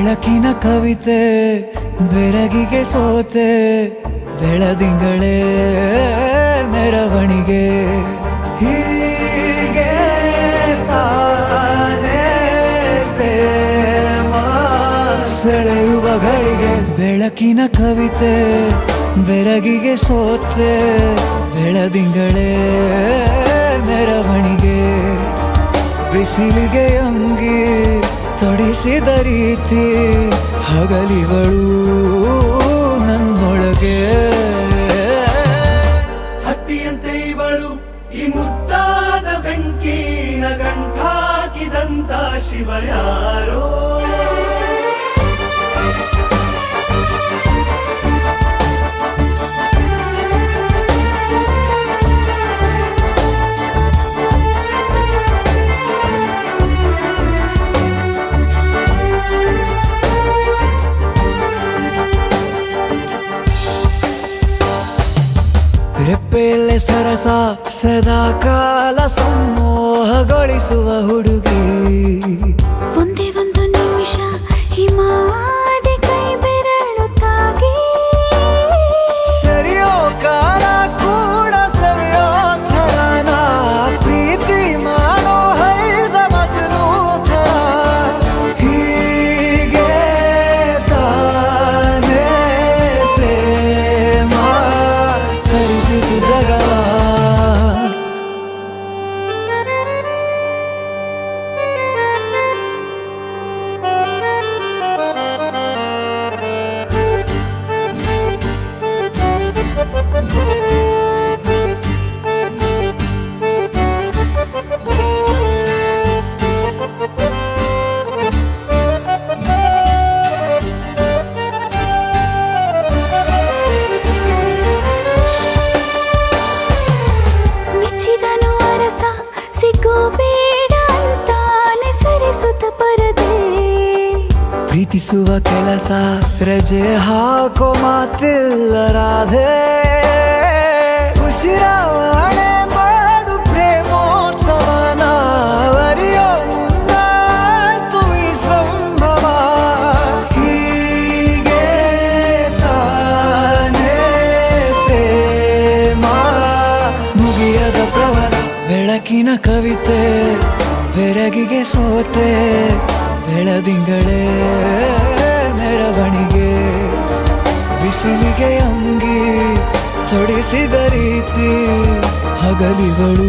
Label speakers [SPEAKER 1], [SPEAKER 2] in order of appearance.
[SPEAKER 1] ಬೆಳಕಿನ ಕವಿತೆ ಬೆರಗಿಗೆ ಸೋತೆ ಬೆಳದಿಂಗಳೇ ಮೆರವಣಿಗೆ ಹೀಗೆ ತಾನೇ ಪ್ರೇಮ ಸೆಳೆಯುವ ಗಳಿಗೆ ಬೆಳಕಿನ ಕವಿತೆ ಬೆರಗಿಗೆ ಸೋತೆ ಬೆಳದಿಂಗಳೇ ಮೆರವಣಿಗೆ ಬಿಸಿಲಿಗೆ ಅಂಗಿ ತೊಡಿಸಿದ ರೀತಿ ಹಗಲಿಗಳು ನನ್ನೊಳಗೆ
[SPEAKER 2] ಹತ್ತಿಯಂತೆ ಇವಳು ಈ ಮುದ್ದಾದ ಬೆಂಕಿನ ಗಂಟಾಕಿದಂತ ಶಿವ ಯಾರೋ
[SPEAKER 1] ರೆಪ್ಪೆಯಲ್ಲೇ ಸರಸ ಸದಾ ಕಾಲ ಸಂಮೋಹಗೊಳಿಸುವ ಹುಡುಗಿ
[SPEAKER 3] ಒಂದೇ ಒಂದು ನಿಮಿಷ ಹಿಮಾದಿ ಕೈ ಬೆರಳು ತಾಗಿ
[SPEAKER 1] ಸರಿಯೋ ಕಾಲ ಕೂಡ ಸವಿಯೋ ಥರನ ಪ್ರೀತಿ ಮಾಡೋ ಹೈದ ಮಜನು ಥರ ಹೀಗೆ ತಾನೇ ಪ್ರೇಮ ಸರಿಸಿತು ಜಗವ
[SPEAKER 3] ಮೆಚ್ಚಿದನು ಅರಸ ಸಿಗೋಬೇಡ ಅಂತಾನೆ ಸರಿಸುತ್ತ ಪರದೆ
[SPEAKER 1] ಪ್ರೀತಿಸುವ ಕೆಲಸ ರಜೆ ಹಾಕೋ ಮಾತಿಲ್ಲ ರಾಧೆ ಉಸಿರಾವಣೆ ಮಾಡು ಪ್ರೇಮೋತ್ಸವನ ಅರಿಯೋ ಮುಂದಾಯ್ತು ಈ ಸಂಭವ ಹೀಗೆ ತಾನೇ ಪ್ರೇಮ ಮುಗಿಯದ ಪ್ರವರ ಬೆಳಕಿನ ಕವಿತೆ ಬೆರಗಿಗೆ ಸೋತೆ ಬೆಳದಿಂಗಳೇ ಮೆರವಣಿಗೆ ಬಿಸಿಲಿಗೆ ಅಂಗಿ ತೊಡಿಸಿದ ರೀತಿ ಹಗಲಿಗಳು